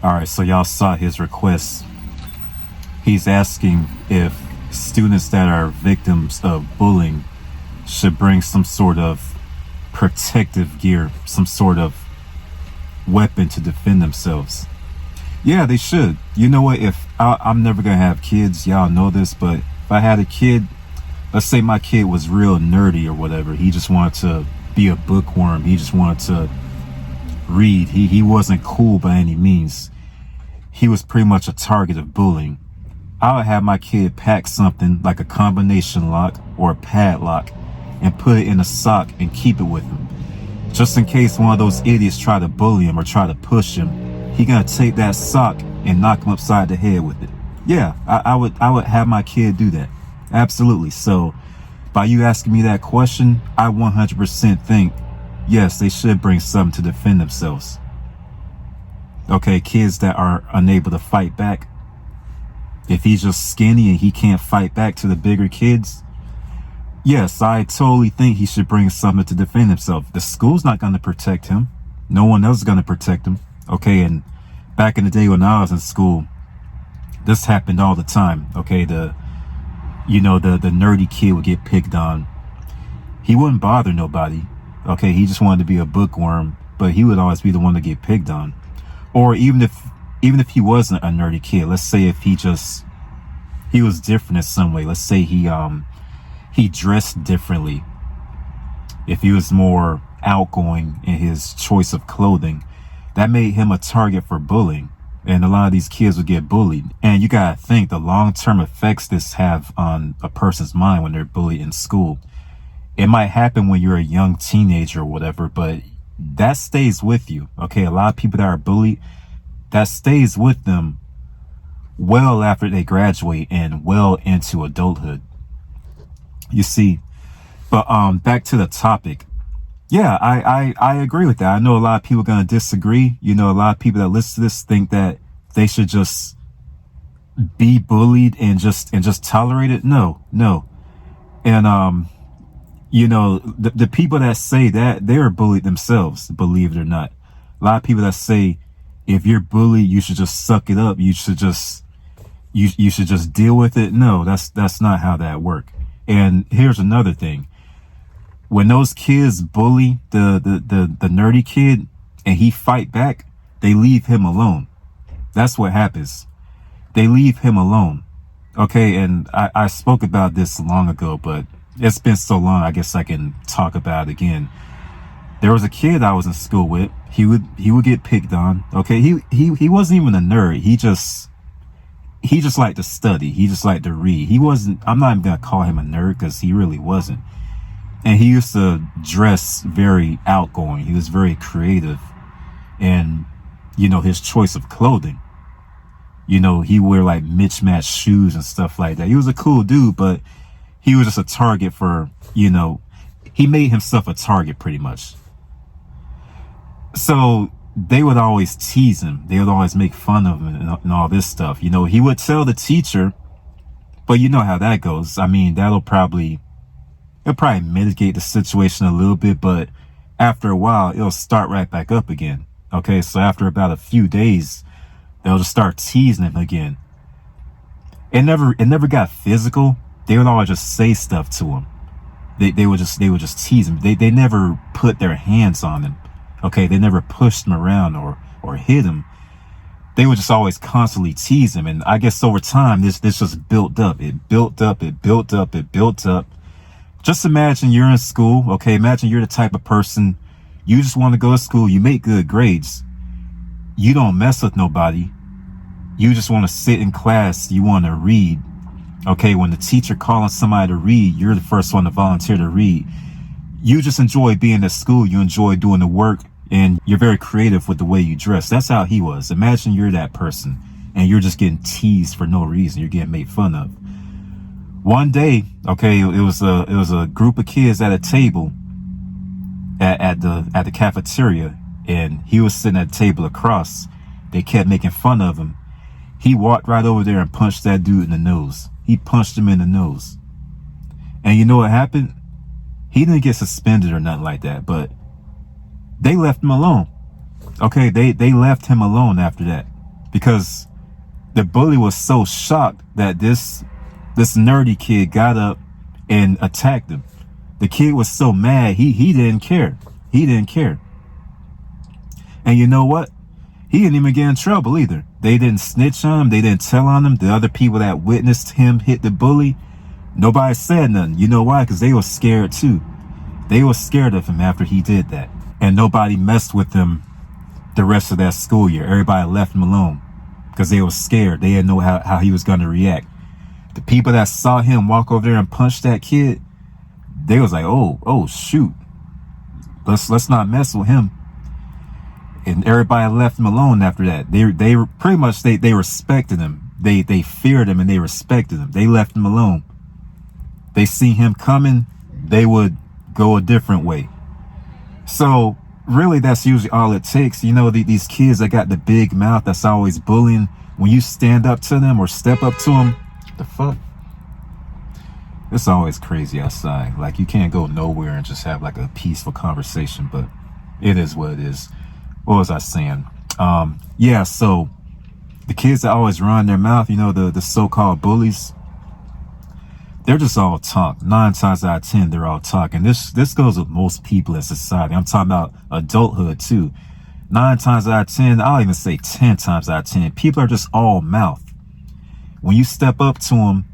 All right, so y'all saw his request. He's asking if students that are victims of bullying should bring some sort of protective gear, some sort of weapon to defend themselves. Yeah, they should. You know what? If I'm never gonna have kids, y'all know this, but if I had a kid, let's say my kid was real nerdy or whatever, he just wanted to be a bookworm, he just wanted to read, he wasn't cool by any means, he was pretty much a target of bullying. I would have my kid pack something like a combination lock or a padlock and put it in a sock and keep it with him. Just in case one of those idiots try to bully him or try to push him, he gonna take that sock and knock him upside the head with it. Yeah, I would have my kid do that. Absolutely. So by you asking me that question, I 100% think, yes, they should bring something to defend themselves. Okay, kids that are unable to fight back. If he's just skinny and he can't fight back to the bigger kids, yes, I totally think he should bring something to defend himself. The school's not going to protect him. No one else is going to protect him. Okay, and back in the day when I was in school, this happened all the time. Okay, the nerdy kid would get picked on. He wouldn't bother nobody. Okay, he just wanted to be a bookworm, but he would always be the one to get picked on. Or even if he wasn't a nerdy kid, let's say if he was different in some way. Let's say he dressed differently. If he was more outgoing in his choice of clothing, that made him a target for bullying. And a lot of these kids would get bullied. And you gotta think the long-term effects this have on a person's mind when they're bullied in school. It might happen when you're a young teenager or whatever, but that stays with you. Okay, a lot of people that are bullied, that stays with them well after they graduate and well into adulthood. You see, but back to the topic. Yeah, I agree with that. I know a lot of people are going to disagree. You know, a lot of people that listen to this think that they should just be bullied and just tolerate it. No. And, the people that say that, they're bullied themselves, believe it or not. A lot of people that say, if you're bullied, you should just suck it up. You should just deal with it. No, that's not how that works. And here's another thing. When those kids bully the nerdy kid and he fight back, they leave him alone. That's what happens. They leave him alone. Okay, and I spoke about this long ago, but it's been so long, I guess I can talk about it again. There was a kid I was in school with. He would get picked on. Okay, he wasn't even a nerd. He just liked to study. He just liked to read. I'm not even gonna call him a nerd because he really wasn't. And he used to dress very outgoing. He was very creative. And, his choice of clothing. He wear like mismatched shoes and stuff like that. He was a cool dude, but he was just a target for, he made himself a target pretty much. So they would always tease him. They would always make fun of him and all this stuff. He would tell the teacher, but you know how that goes. I mean, it'll probably mitigate the situation a little bit, but after a while, it'll start right back up again. Okay, so after about a few days, they'll just start teasing him again. It never got physical. They would always just say stuff to him. They would just tease him. They never put their hands on him. Okay, they never pushed him around or hit him. They would just always constantly tease him. And I guess over time, this just built up. It built up. Just imagine you're in school. Okay, imagine you're the type of person, you just want to go to school. You make good grades. You don't mess with nobody. You just want to sit in class. You want to read. Okay, when the teacher calling somebody to read, you're the first one to volunteer to read. You just enjoy being at school. You enjoy doing the work, and you're very creative with the way you dress. That's how he was. Imagine you're that person, and you're just getting teased for no reason. You're getting made fun of. One day, okay, it was a group of kids at a table at the cafeteria, and he was sitting at the table across. They kept making fun of him. He walked right over there and punched that dude in the nose. He punched him in the nose. And you know what happened? He didn't get suspended or nothing like that, but they left him alone. Okay, they left him alone after that. because the bully was so shocked that this nerdy kid got up and attacked him. The kid was so mad, he didn't care. He didn't care. And you know what? He didn't even get in trouble either. They didn't snitch on him. They didn't tell on him. The other people that witnessed him hit the bully, nobody said nothing. You know why? Because they were scared too. They were scared of him after he did that. And nobody messed with him the rest of that school year. Everybody left him alone because they were scared. They didn't know how he was going to react. The people that saw him walk over there and punch that kid, they was like, oh shoot. Let's not mess with him. And everybody left him alone after that. They were pretty much, they respected him. They feared him and they respected him. They left him alone. They see him coming, they would go a different way. So really, that's usually all it takes. You know, these kids that got the big mouth that's always bullying, when you stand up to them or step up to them, the fuck? It's always crazy outside. Like, you can't go nowhere and just have like a peaceful conversation, but it is what it is. What was I saying? Yeah, so the kids that always run their mouth, you know, the so-called bullies, they're just all talk. 9 times out of 10, they're all talk. And this goes with most people in society. I'm talking about adulthood too. 9 times out of 10, I'll even say 10 times out of 10, people are just all mouth. When you step up to them,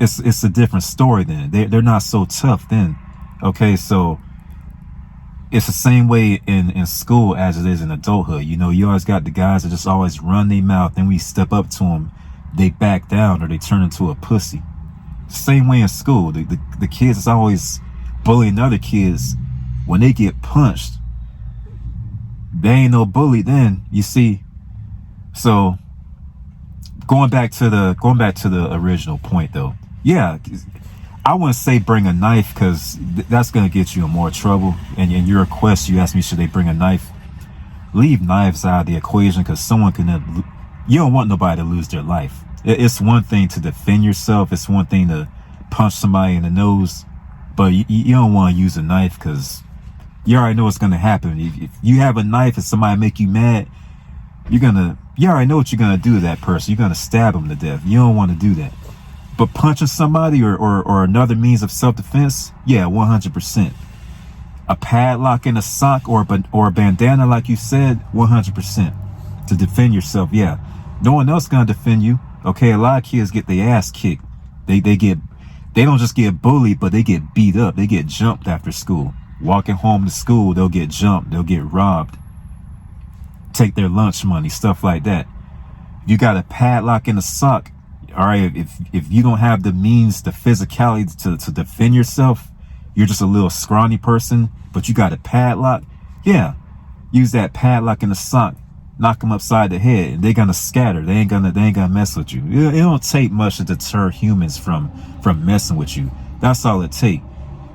it's a different story then. They're not so tough then. Okay, so it's the same way in school as it is in adulthood. You know, you always got the guys that just always run their mouth. Then when you step up to them, they back down or they turn into a pussy. Same way in school. The kids is always bullying other kids. When they get punched, they ain't no bully then, you see. So going back to the original point though. Yeah, I wouldn't say bring a knife because that's going to get you in more trouble. And in your request, you asked me, should they bring a knife? Leave knives out of the equation because you don't want nobody to lose their life. It's one thing to defend yourself. It's one thing to punch somebody in the nose. But you don't want to use a knife because you already know what's going to happen. If you have a knife and somebody make you mad, you already know what you're going to do to that person. You're going to stab them to death. You don't want to do that. But punching somebody or another means of self-defense, yeah, 100%. A padlock in a sock or a bandana, like you said, 100%. To defend yourself, yeah. No one else gonna defend you. Okay, a lot of kids get their ass kicked. They don't just get bullied, but they get beat up. They get jumped after school. Walking home to school, they'll get jumped. They'll get robbed. Take their lunch money, stuff like that. You got a padlock in a sock. All right, if you don't have the means, the physicality to defend yourself, you're just a little scrawny person, but you got a padlock, yeah, use that padlock in the sock, knock them upside the head, and they're gonna scatter. They ain't gonna mess with you. It don't take much to deter humans from messing with you. That's all it take.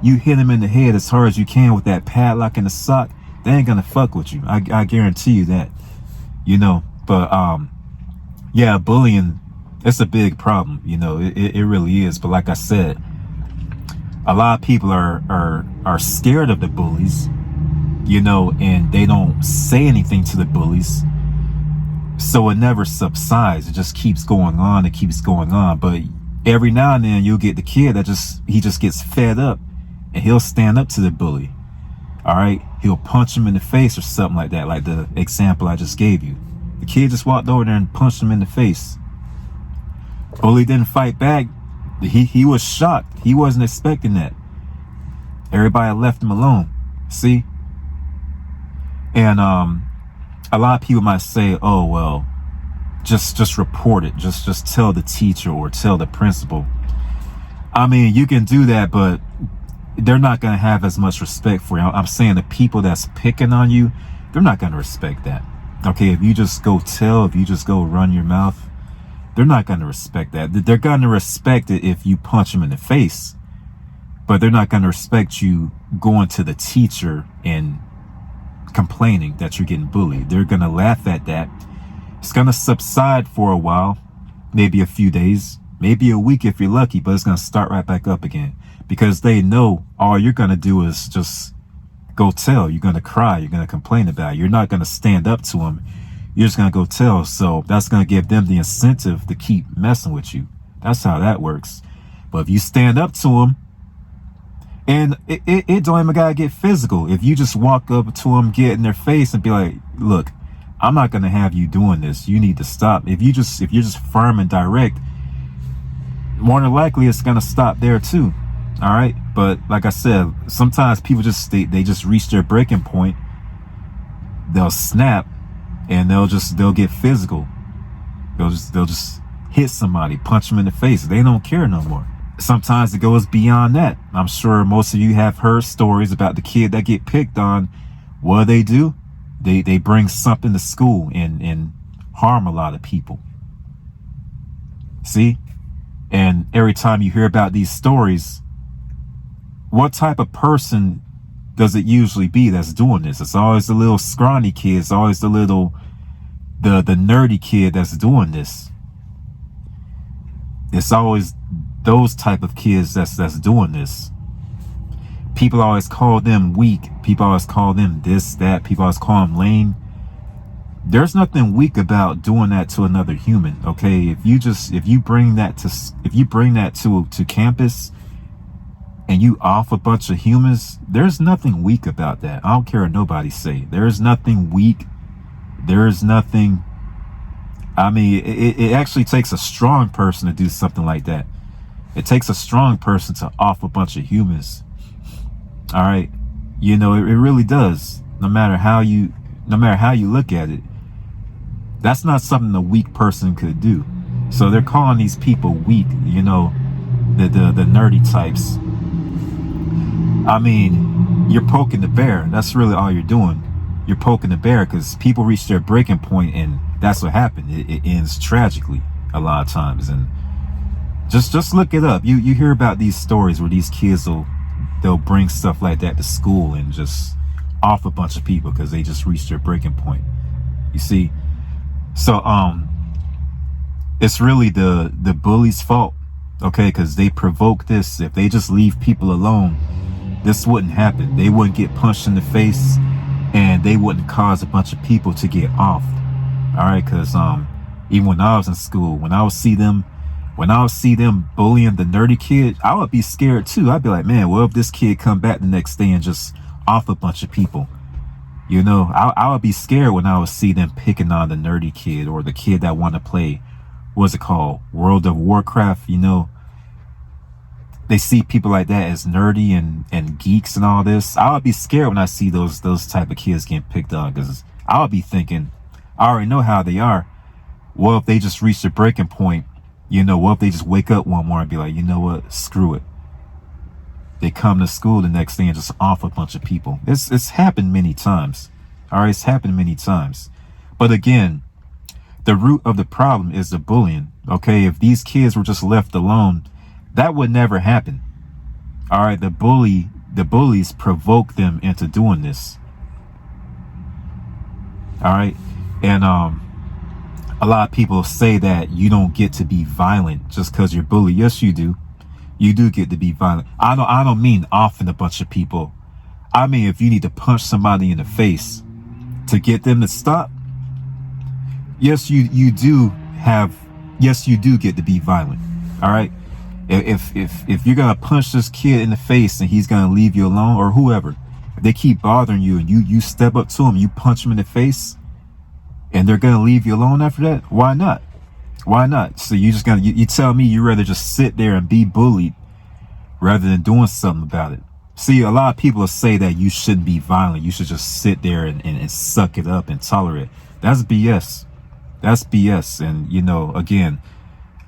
You hit them in the head as hard as you can with that padlock in the sock, they ain't gonna fuck with you. I guarantee you that. You know, but yeah, bullying, it's a big problem, you know, it really is. But like I said, a lot of people are scared of the bullies, you know, and they don't say anything to the bullies. So it never subsides. It just keeps going on. It keeps going on. But every now and then you'll get the kid that he just gets fed up and he'll stand up to the bully. All right. He'll punch him in the face or something like that. Like the example I just gave you. The kid just walked over there and punched him in the face. Bully didn't fight back. He was shocked. He wasn't expecting that. Everybody left him alone. See? And a lot of people might say, oh well, just report it. Just tell the teacher or tell the principal. I mean, you can do that, but they're not going to have as much respect for you. I'm saying the people that's picking on you, they're not going to respect that. Okay, if you just go run your mouth, they're not going to respect that. They're going to respect it if you punch them in the face, but they're not going to respect you going to the teacher and complaining that you're getting bullied. They're going to laugh at that. It's going to subside for a while, maybe a few days, maybe a week if you're lucky, but it's going to start right back up again because they know all you're going to do is just go tell. You're going to cry. You're going to complain about it. You're not going to stand up to them. you're just gonna go tell. So that's gonna give them the incentive to keep messing with you. That's how that works. But if you stand up to them, and it don't even gotta get physical. If you just walk up to them, get in their face, and be like, "Look, I'm not gonna have you doing this. You need to stop." If you're just firm and direct, more than likely it's gonna stop there too. All right. But like I said, sometimes people they just reach their breaking point. They'll snap, and they'll get physical. They'll just hit somebody, punch them in the face. They don't care no more. Sometimes it goes beyond that. I'm sure most of you have heard stories about the kid that get picked on. What do? They bring something to school and harm a lot of people. See? And every time you hear about these stories, what type of person does it usually be that's doing this? It's always the little scrawny kid. It's always the nerdy kid that's doing this. It's always those type of kids that's doing this. People always call them weak. People always call them this, that. People always call them lame. There's nothing weak about doing that to another human. Okay, if you bring that to campus and you off a bunch of humans, there's nothing weak about that. I don't care what nobody say. There's nothing weak. There's nothing. I mean, it actually takes a strong person to do something like that. It takes a strong person to off a bunch of humans. All right. You know, it really does. No matter how you look at it, that's not something a weak person could do. So they're calling these people weak, you know, the nerdy types. I mean, you're poking the bear. That's really all you're doing. You're poking the bear because people reach their breaking point, and that's what happened. It ends tragically a lot of times. And just look it up. You hear about these stories where these kids they'll bring stuff like that to school and just off a bunch of people because they just reached their breaking point. You see? So it's really the bully's fault, okay? Because they provoke this. If they just leave people alone, this wouldn't happen. They wouldn't get punched in the face, and they wouldn't cause a bunch of people to get off. All right, because even when I was in school, when I would see them bullying the nerdy kid, I would be scared too. I'd be like, man, well, if this kid come back the next day and just off a bunch of people, you know, I would be scared when I would see them picking on the nerdy kid or the kid that want to play, what's it called, World of Warcraft. You know, they see people like that as nerdy and geeks and all this. I would be scared when I see those type of kids getting picked on, because I would be thinking, I already know how they are. Well, if they just reach their breaking point, you know, what if they just wake up one morning and be like, you know what, screw it. They come to school the next day and just off a bunch of people. It's happened many times. All right, it's happened many times. But again, the root of the problem is the bullying. Okay, if these kids were just left alone, that would never happen. All right, the bullies provoke them into doing this. All right, and a lot of people say that you don't get to be violent just because you're bullied. Yes, you do. You do get to be violent. I don't mean offing a bunch of people. I mean, if you need to punch somebody in the face to get them to stop, yes, you do get to be violent. All right. If you're gonna punch this kid in the face and he's gonna leave you alone, or whoever, if they keep bothering you and you step up to them, you punch them in the face, and they're gonna leave you alone after that, why not? Why not? So you tell me you'd rather just sit there and be bullied rather than doing something about it. See, a lot of people say that you shouldn't be violent. You should just sit there and suck it up and tolerate. That's BS. That's BS. And, you know, again,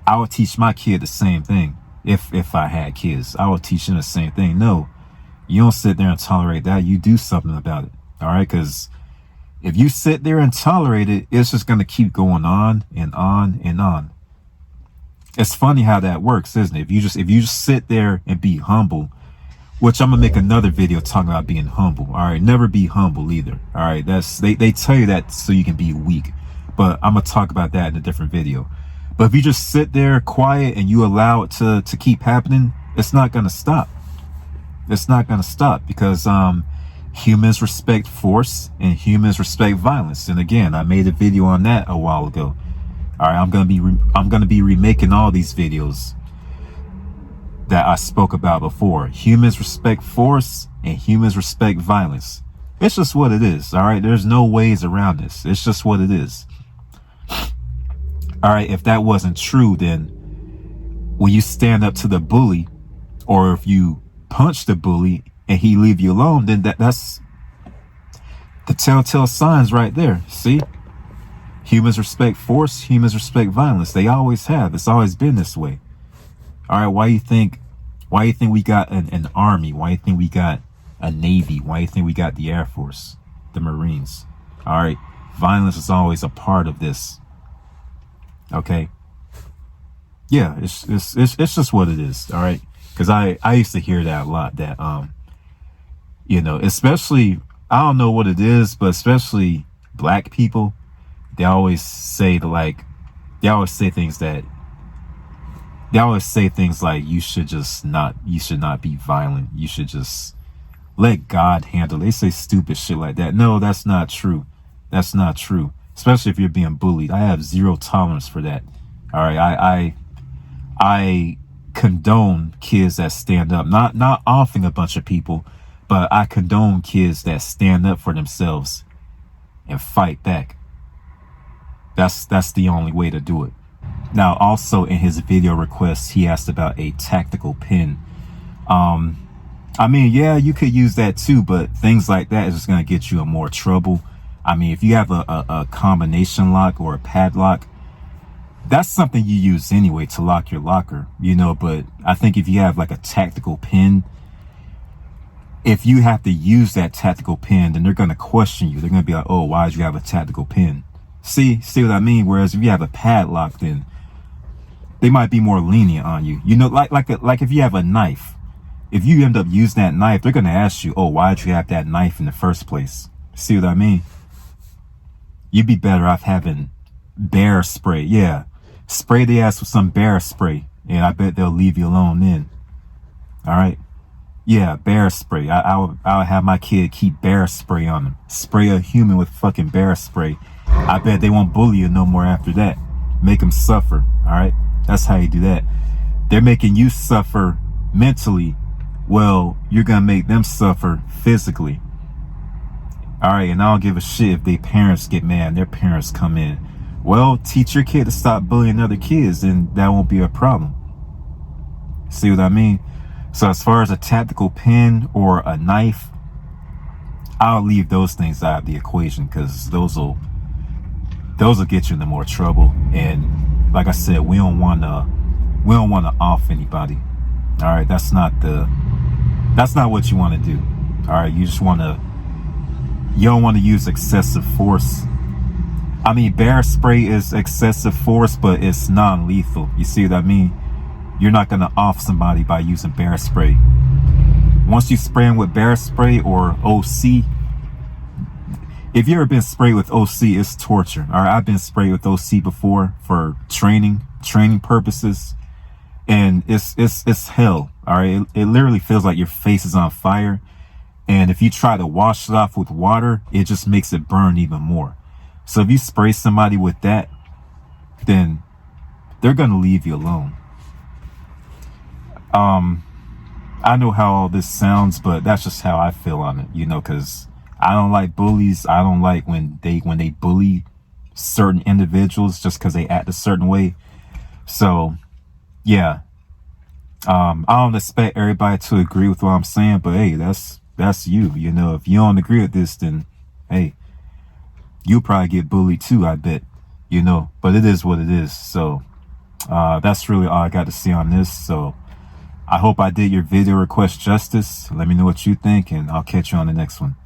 I would teach my kid the same thing. If I had kids, I would teach them the same thing. No, you don't sit there and tolerate that. You do something about it. All right? Because if you sit there and tolerate it, it's just going to keep going on and on and on. It's funny how that works, isn't it? If you just sit there and be humble, which I'm going to make another video talking about being humble. All right. Never be humble either. All right. They tell you that so you can be weak, but I'm going to talk about that in a different video. But if you just sit there quiet and you allow it to keep happening, it's not going to stop. It's not going to stop because, Humans respect force and humans respect violence. And again, I made a video on that a while ago. All right, I'm gonna be remaking all these videos that I spoke about before. Humans respect force and humans respect violence. It's just what it is. All right, there's no ways around this. It's just what it is. All right, if that wasn't true, then when you stand up to the bully, or if you punch the bully and he leave you alone, then that's the telltale signs right there. See? Humans respect force, humans respect violence. They always have. It's always been this way. All right, why you think we got an army? Why you think we got a navy? Why you think we got the Air Force, the Marines? All right, violence is always a part of this. Okay. Yeah, it's just what it is. All right, because I used to hear that a lot. That especially, I don't know what it is, but especially black people, they always say things like you should not be violent. You should just let God handle it. They say stupid shit like that. No, that's not true. That's not true. Especially if you're being bullied. I have zero tolerance for that. All right, I condone kids that stand up, not offing a bunch of people, but I condone kids that stand up for themselves and fight back. That's the only way to do it. Now, also in his video request, he asked about a tactical pin. I mean, yeah, you could use that too, but things like that is just going to get you in more trouble. I mean, if you have a combination lock or a padlock, that's something you use anyway to lock your locker, but I think if you have like a tactical pin, if you have to use that tactical pin, then they're going to question you. They're going to be like, oh, why did you have a tactical pin? See what I mean? Whereas if you have a padlock, then they might be more lenient on you. Like if you have a knife, if you end up using that knife, they're going to ask you, oh, why did you have that knife in the first place? See what I mean? You'd be better off having bear spray. Yeah. Spray the ass with some bear spray, and I bet they'll leave you alone then. All right. Yeah, bear spray. I'll have my kid keep bear spray on them. Spray a human with fucking bear spray. I bet they won't bully you no more after that. Make them suffer. All right. That's how you do that. They're making you suffer mentally. Well, you're going to make them suffer physically. All right. And I don't give a shit if their parents get mad and their parents come in. Well, teach your kid to stop bullying other kids, and that won't be a problem. See what I mean? So as far as a tactical pin or a knife, I'll leave those things out of the equation, because those will get you into more trouble. And like I said, we don't want to off anybody. All right, that's not what you want to do. All right, you don't want to use excessive force. I mean, bear spray is excessive force, but it's non-lethal. You see what I mean? You're not going to off somebody by using bear spray. Once you spray them with bear spray or OC, if you've ever been sprayed with OC, it's torture. All right, I've been sprayed with OC before for training purposes, and it's hell. All right, it literally feels like your face is on fire, and if you try to wash it off with water, it just makes it burn even more. So if you spray somebody with that, then they're going to leave you alone. I know how all this sounds, but that's just how I feel on it, because I don't like bullies. I don't like when they bully certain individuals just because they act a certain way. So, yeah. I don't expect everybody to agree with what I'm saying, but hey, that's you. If you don't agree with this, then hey, you'll probably get bullied too, I bet. But it is what it is. So that's really all I got to say on this. So I hope I did your video request justice. Let me know what you think, and I'll catch you on the next one.